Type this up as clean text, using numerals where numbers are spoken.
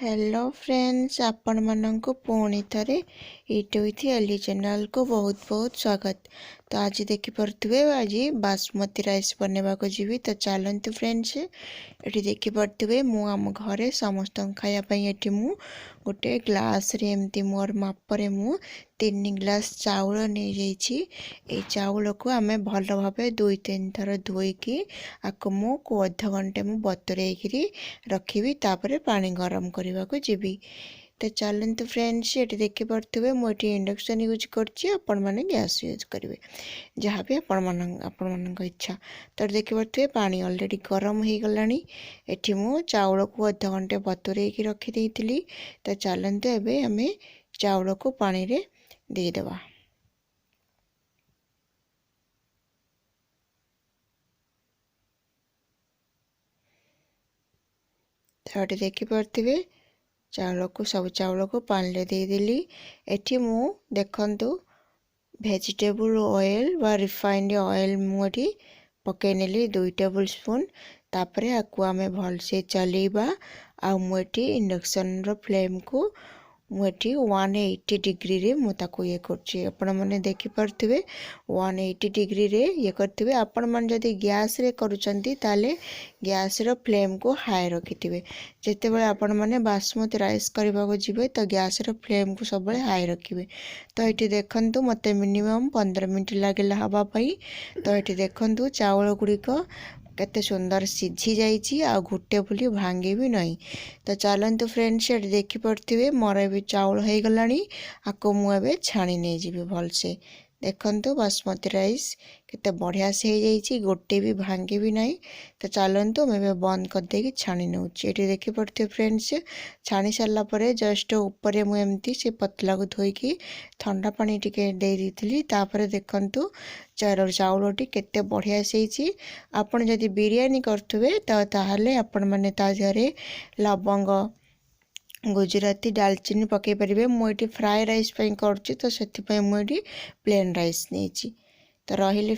Hello friends, आपण मानंको पुणी थरे ईट विथ एली चैनल को बहुत बहुत स्वागत। तो आज देखी पारे आज बासमती राइस बनवा को जीवी। तो चलते फ्रेंड्स, ये देखी पारे मु आम घरे समस्त खायापाई ये मु गोटे ग्लास रे एमती मोर मापरे मु 3 ग्लास चाउल नहीं जाइए। चाउल को आम भल भाव 2-3 थर धोईकी आपको मु को अध घंटे मु बतुरेकरी रखी तापर पानी गरम करने को जीवी। तो चलते फ्रेंड्स, ये देखी पारे मुझे इंडक्शन यूज करने गैस यूज करेंगे जहाँ भी आपण इच्छा। तो देखी पारे पानी ऑलरेडी गरम हो गला। ये मु चाउल को अध घंटे बतुरेकी रखी। तो चलते एवं आम चाउल को पानी रे देदेवा। तो देखी पारे चाउल को सब चाउल को पानी रे देदेली। एठी मु देखंतु वेजिटेबल ऑयल व रिफाइंड ऑयल मुझे पकई नेली 2 टेबल स्पून। तापर आपको आम भलसे चलेबा। आ मुझे इंडक्शन रो फ्लेम को मुझे 180 डिग्री रे मुझे ये कर देखी पारे 180 डिग्री रे ये करेंगे। आपण मैंने जदि गैस रे करुचंती ताले गैस रो फ्लेम को हाई रखिथे। जिते बड़े आपण मैंने बासमती राइस करने को जीवे तो गैस रो फ्लेम को सब हाई रखिए। तो ये देखंतु मते मिनिमम 15 मिनट लगे हवापाई। तो ये देखंतु चावल गुड़िक केते सुंदर सीझी जाइए आ घुटे बुली भांगे भी नहीं। तो चलते फ्रेंड्स, ये देखी पारे मोर भी चाउल हो गला। आपको मुझे छाणी नहीं जीवी भलसे। देखंतु बासमती राइस केते बढ़िया से हो जाइए, गोटे भी भांगे भी नहीं। तो चलतु मैं बंद करदे छाणी नौ। ये देखी पारे फ्रेंड्स, छाणी सारा पर जस्ट ऊपर मुझे से पतला को धोईकी ठंडा पानी टिके दे दी। तापर देखंतु चाउलटी केते बढ़िया से। आपण जदि बिरयानी करथुवे तो ताहले आपण माने ता जरे लवंग गुजराती दालचीनी पकई पारे। मुझे फ्राए राइस करछि तो से मुझे प्लेन राइस नहीं। तो रही।